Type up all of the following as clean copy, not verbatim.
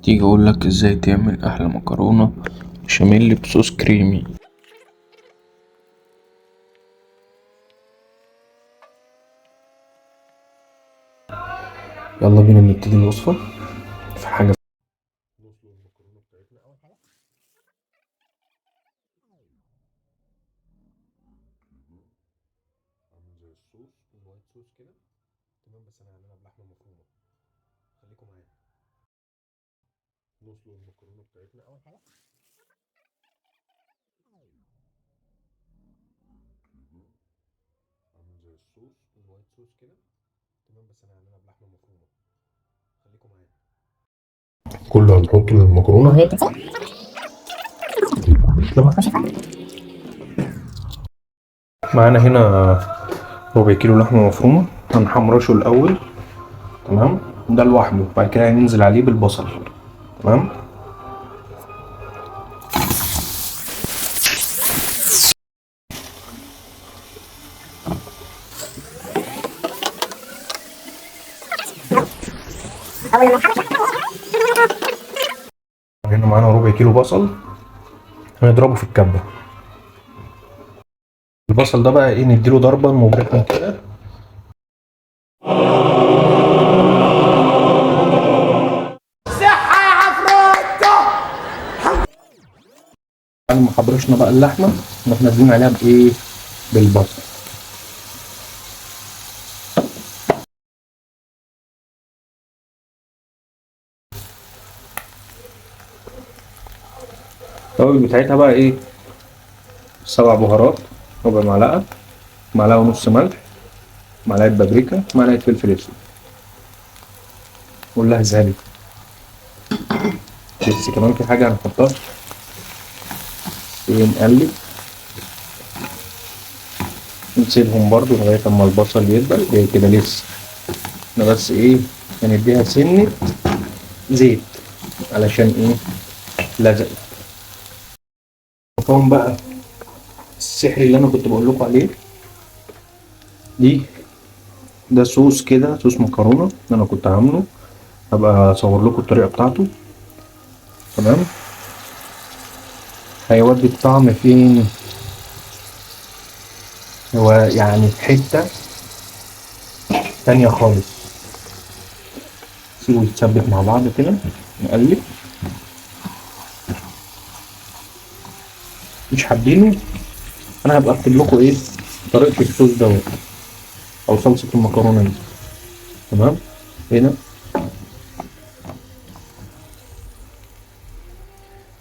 تيجي اقولك ازاي تعمل احلى مكرونة بشاميل بصوص كريمي. يلا بينا نبتدي الوصفة. في حاجة نسلق المكرونة بتاعتنا أول حاجة. عامل زي الصوص الوايت صوص كده. تمام، بس أنا هعملها بلحمة مفرومة. خليكم معايا. نسلق المكرونة بتاعتنا أول حاجة. عامل زي الصوص الوايت صوص كده. تمام، بس أنا هعملها بلحمة مفرومة. خليكم معايا. كله هنحطه للمكرونة وهي بتتسلق. معانا هنا ربع كيلو لحمة مفرومة، هنحمرشه الأول. تمام، ده لوحده. بعد كده هننزل عليه بالبصل. تمام. هنا معانا ربع كيلو بصل، هنضربه في الكبة. البصل ده بقى ايه، نديله ضربة مبرقة كده. بعد ما حضرشنا بقى اللحمة، نروح نازلين عليها بايه، بالبصل. التوابل بتاعتها بقى ايه، 7 بهارات، ربع معلقة، معلقة ونص ملح، معلقة بابريكا، معلقة فلفل اسود. كلها زهري. بس كمان في حاجة هنحطها، نقلب نسيبهم برضو لغاية اما البصل يدبل. هي كده لسه احنا بس ايه، هنديها سنة زيت علشان ايه، لزق. المكون بقى السحري اللي انا كنت بقول لكم عليه، دي ده صوص كده، صوص مكرونة انا كنت عامله. هبقى اصور لكم الطريقة بتاعته. تمام. هيودي الطعم فين، هو يعني في حتة تانية خالص. سيبه يتسبك مع بعض كده، نقلب. مش حابينه، انا هبقى اكتب لكم ايه طريقة الصوص دوت او صلصة المكرونة دي. تمام. هنا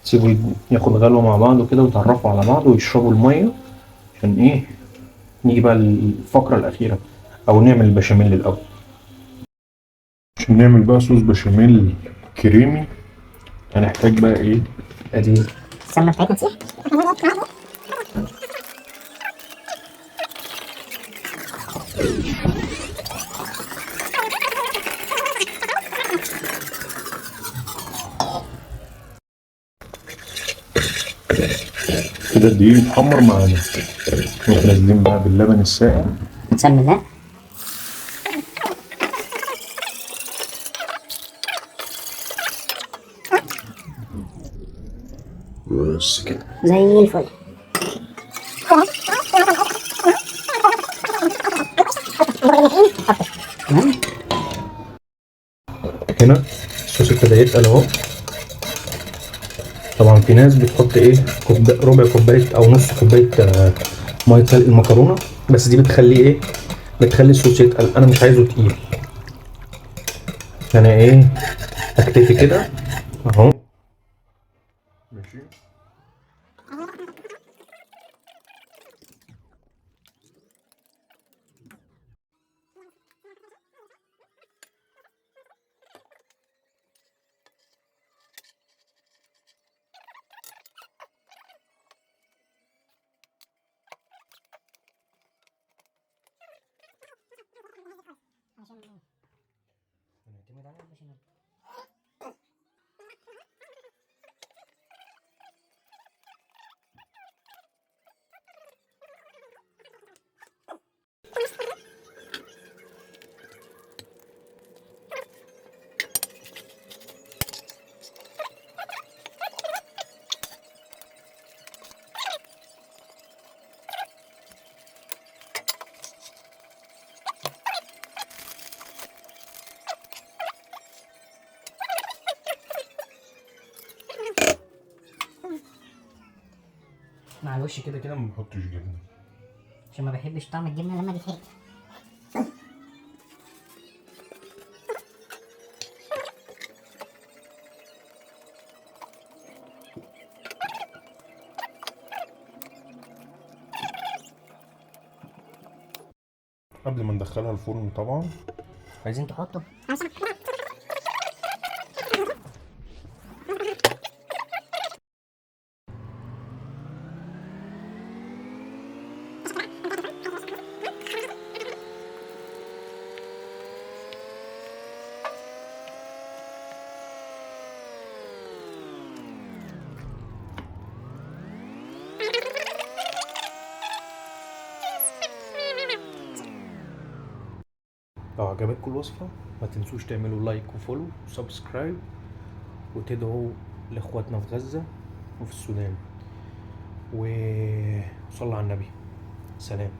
سيبه ياخد غلوة مع بعض كده، ويتعرفوا على بعض ويشربوا المية. عشان ايه، نيجي بقى للفقرة الأخيرة، أو نعمل البشاميل الأول. عشان نعمل بقى صوص بشاميل كريمي، هنحتاج بقى ايه، ادي السمنة بتاعتنا تسيح. كده الدقيق يتحمر معانا، نروح نازلين بقى باللبن الساقع. بسم الله. بس كده زي الفل. هنا الصوص ابتدى يتقل اهو. طبعا في ناس بتحط ايه، ربع كوبايه او نص كوبايه ميه سلق المكرونه، بس دي بتخليه ايه، بتخلي الصوص يتقل. انا مش عايزه تقيل. انا ايه، اكتفي كده اهو. ماشي. هنعتمد على البشاميل. مع الوش كده كده ما بحطش جبنه عشان ما بحبش طعم الجبنه لما بيتحرق. قبل ما ندخلها الفرن طبعا عايزين تحطوا لو عجبتكم الوصفة ما تنسوش تعملوا لايك وفولو وسبسكرايب وتدعوا لاخواتنا في غزة وفي السودان وصلوا على النبي. سلام.